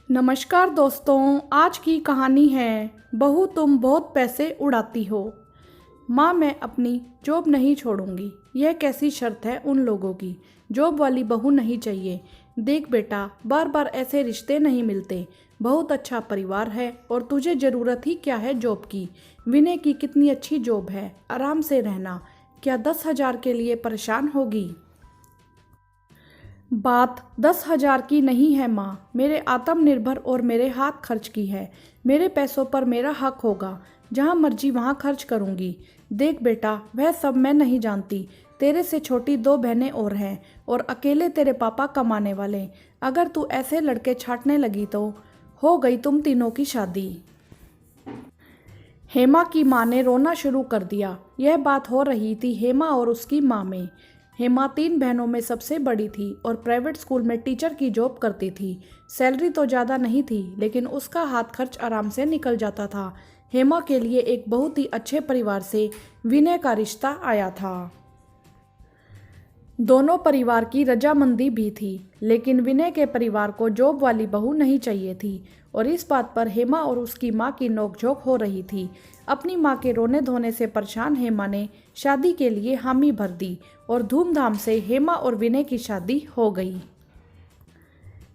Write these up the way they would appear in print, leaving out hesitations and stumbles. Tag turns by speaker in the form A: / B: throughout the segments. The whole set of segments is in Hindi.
A: नमस्कार दोस्तों, आज की कहानी है बहू तुम बहुत पैसे उड़ाती हो। माँ मैं अपनी जॉब नहीं छोड़ूंगी। यह कैसी शर्त है उन लोगों की। जॉब वाली बहू नहीं चाहिए। देख बेटा, बार बार ऐसे रिश्ते नहीं मिलते। बहुत अच्छा परिवार है और तुझे ज़रूरत ही क्या है जॉब की। विनय की कितनी अच्छी जॉब है, आराम से रहना। क्या 10,000 के लिए परेशान होगी? बात 10,000 की नहीं है माँ, मेरे आत्मनिर्भर और मेरे हाथ खर्च की है। मेरे पैसों पर मेरा हक होगा, जहाँ मर्जी वहाँ खर्च करूँगी। देख बेटा, वह सब मैं नहीं जानती। तेरे से छोटी 2 बहनें और हैं और अकेले तेरे पापा कमाने वाले। अगर तू ऐसे लड़के छाटने लगी तो हो गई तुम तीनों की शादी। हेमा की मां ने रोना शुरू कर दिया। यह बात हो रही थी हेमा और उसकी मां में। हेमा 3 बहनों में सबसे बड़ी थी और प्राइवेट स्कूल में टीचर की जॉब करती थी। सैलरी तो ज़्यादा नहीं थी, लेकिन उसका हाथ खर्च आराम से निकल जाता था। हेमा के लिए एक बहुत ही अच्छे परिवार से विनय का रिश्ता आया था। दोनों परिवार की रजामंदी भी थी, लेकिन विनय के परिवार को जॉब वाली बहू नहीं चाहिए थी और इस बात पर हेमा और उसकी मां की नोकझोंक हो रही थी। अपनी मां के रोने धोने से परेशान हेमा ने शादी के लिए हामी भर दी और धूमधाम से हेमा और विनय की शादी हो गई।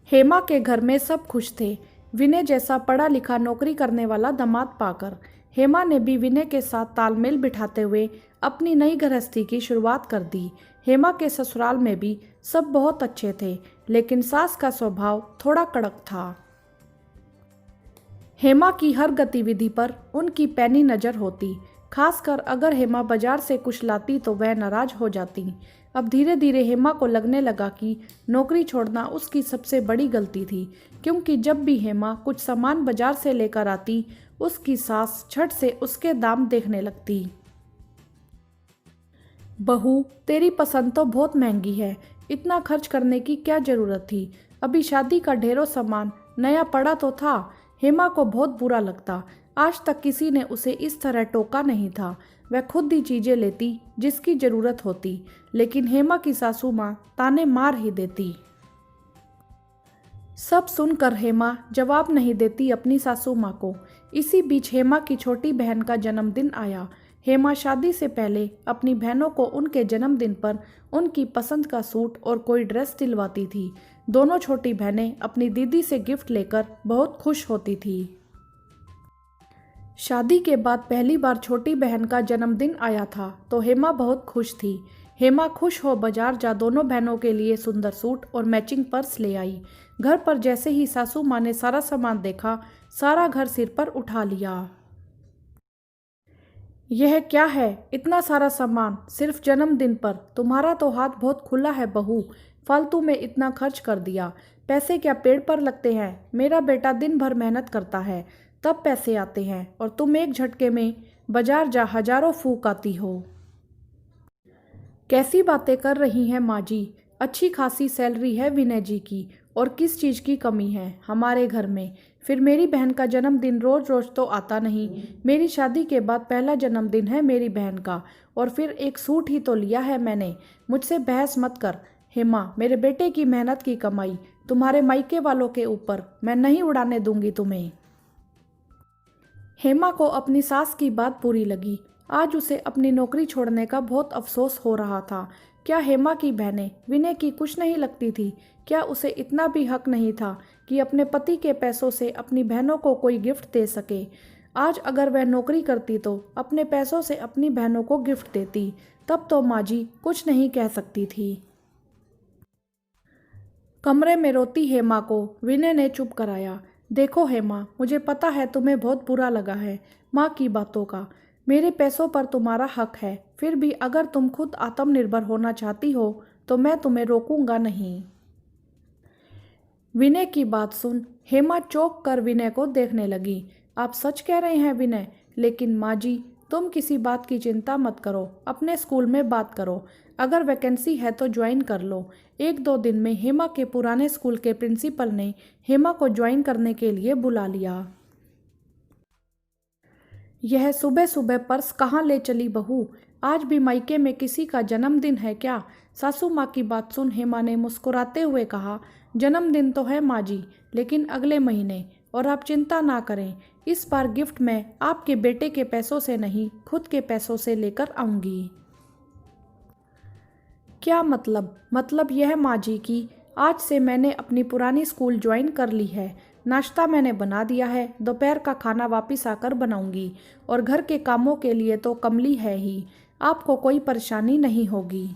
A: हेमा के घर में सब खुश थे, विनय जैसा पढ़ा लिखा नौकरी करने वाला दामाद पाकर। हेमा ने भी विनय के साथ तालमेल बिठाते हुए अपनी नई गृहस्थी की शुरुआत कर दी। हेमा के ससुराल में भी सब बहुत अच्छे थे, लेकिन सास का स्वभाव थोड़ा कड़क था। हेमा की हर गतिविधि पर उनकी पैनी नज़र होती, खासकर अगर हेमा बाजार से कुछ लाती तो वह नाराज हो जाती। अब धीरे धीरे हेमा को लगने लगा कि नौकरी छोड़ना उसकी सबसे बड़ी गलती थी, क्योंकि जब भी हेमा कुछ सामान बाजार से लेकर आती, उसकी सास झट से उसके दाम देखने लगती। बहू, तेरी पसंद तो बहुत महंगी है, इतना खर्च करने की क्या जरूरत थी? अभी शादी का ढेरों सामान नया पड़ा तो था। हेमा को बहुत बुरा लगता। आज तक किसी ने उसे इस तरह टोका नहीं था। वह खुद ही चीजें लेती जिसकी जरूरत होती, लेकिन हेमा की सासू माँ ताने मार ही देती। सब सुनकर हेमा जवाब नहीं देती अपनी सासू माँ को। इसी बीच हेमा की छोटी बहन का जन्मदिन आया। हेमा शादी से पहले अपनी बहनों को उनके जन्मदिन पर उनकी पसंद का सूट और कोई ड्रेस दिलवाती थी। दोनों छोटी बहनें अपनी दीदी से गिफ्ट लेकर बहुत खुश होती थी। शादी के बाद पहली बार छोटी बहन का जन्मदिन आया था तो हेमा बहुत खुश थी। हेमा खुश हो बाजार जा दोनों बहनों के लिए सुंदर सूट और मैचिंग पर्स ले आई। घर पर जैसे ही सासू माँ ने सारा सामान देखा, सारा घर सिर पर उठा लिया। यह क्या है, इतना सारा सामान सिर्फ जन्मदिन पर? तुम्हारा तो हाथ बहुत खुला है बहू, फालतू में इतना खर्च कर दिया। पैसे क्या पेड़ पर लगते हैं? मेरा बेटा दिन भर मेहनत करता है, तब पैसे आते हैं, और तुम एक झटके में बाजार जा हजारों फूक आती हो। कैसी बातें कर रही हैं माँ जी? अच्छी खासी सैलरी है विनय जी की, और किस चीज़ की कमी है हमारे घर में? फिर मेरी बहन का जन्मदिन रोज रोज तो आता नहीं। मेरी शादी के बाद पहला जन्मदिन है मेरी बहन का, और फिर एक सूट ही तो लिया है मैंने। मुझसे बहस मत कर हेमा, मेरे बेटे की मेहनत की कमाई तुम्हारे मायके वालों के ऊपर मैं नहीं उड़ाने दूंगी तुम्हें। हेमा को अपनी सास की बात बुरी लगी। आज उसे अपनी नौकरी छोड़ने का बहुत अफसोस हो रहा था। क्या हेमा की बहनें विनय की कुछ नहीं लगती थी? क्या उसे इतना भी हक नहीं था कि अपने पति के पैसों से अपनी बहनों को कोई गिफ्ट दे सके? आज अगर वह नौकरी करती तो अपने पैसों से अपनी बहनों को गिफ्ट देती, तब तो माँ जी कुछ नहीं कह सकती थी। कमरे में रोती हेमा को विनय ने चुप कराया। देखो हेमा, मुझे पता है तुम्हें बहुत बुरा लगा है माँ की बातों का। मेरे पैसों पर तुम्हारा हक है, फिर भी अगर तुम खुद आत्मनिर्भर होना चाहती हो तो मैं तुम्हें रोकूंगा नहीं। विनय की बात सुन हेमा चौंक कर विनय को देखने लगी। आप सच कह रहे हैं विनय? लेकिन माँ जी, तुम किसी बात की चिंता मत करो, अपने स्कूल में बात करो। अगर वैकेंसी है तो ज्वाइन कर लो। 1-2 दिन में हेमा के पुराने स्कूल के प्रिंसिपल ने हेमा को ज्वाइन करने के लिए बुला लिया। यह सुबह सुबह पर्स कहाँ ले चली बहू? आज भी मायके में किसी का जन्मदिन है क्या? सासू माँ की बात सुन हेमा ने मुस्कुराते हुए कहा, जन्मदिन तो है माँ जी, लेकिन अगले महीने, और आप चिंता ना करें, इस बार गिफ्ट मैं आपके बेटे के पैसों से नहीं, खुद के पैसों से लेकर आऊँगी। क्या मतलब? मतलब यह माँ जी कि आज से मैंने अपनी पुरानी स्कूल ज्वाइन कर ली है। नाश्ता मैंने बना दिया है, दोपहर का खाना वापस आकर बनाऊंगी, और घर के कामों के लिए तो कमली है ही, आपको कोई परेशानी नहीं होगी।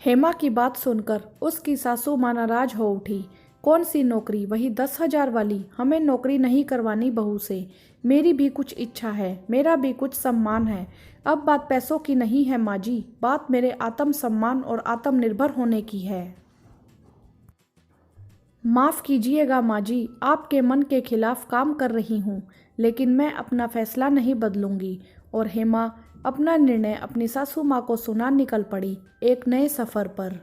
A: हेमा की बात सुनकर उसकी सासू माँ नाराज हो उठी। कौन सी नौकरी? वही 10,000 वाली? हमें नौकरी नहीं करवानी बहू से। मेरी भी कुछ इच्छा है, मेरा भी कुछ सम्मान है। अब बात पैसों की नहीं है माँ जी, बात मेरे आत्म सम्मान और आत्मनिर्भर होने की है। माफ़ कीजिएगा माँ जी, आपके मन के खिलाफ काम कर रही हूँ, लेकिन मैं अपना फैसला नहीं बदलूंगी। और हेमा अपना निर्णय अपनी सासू माँ को सुना निकल पड़ी एक नए सफ़र पर।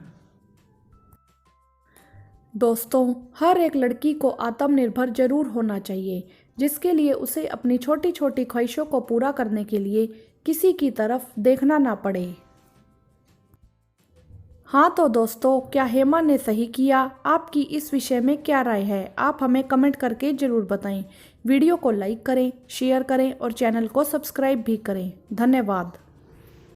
A: दोस्तों, हर एक लड़की को आत्मनिर्भर जरूर होना चाहिए, जिसके लिए उसे अपनी छोटी छोटी ख्वाहिशों को पूरा करने के लिए किसी की तरफ देखना ना पड़े। हाँ तो दोस्तों, क्या हेमा ने सही किया? आपकी इस विषय में क्या राय है? आप हमें कमेंट करके ज़रूर बताएं। वीडियो को लाइक करें, शेयर करें और चैनल को सब्सक्राइब भी करें। धन्यवाद।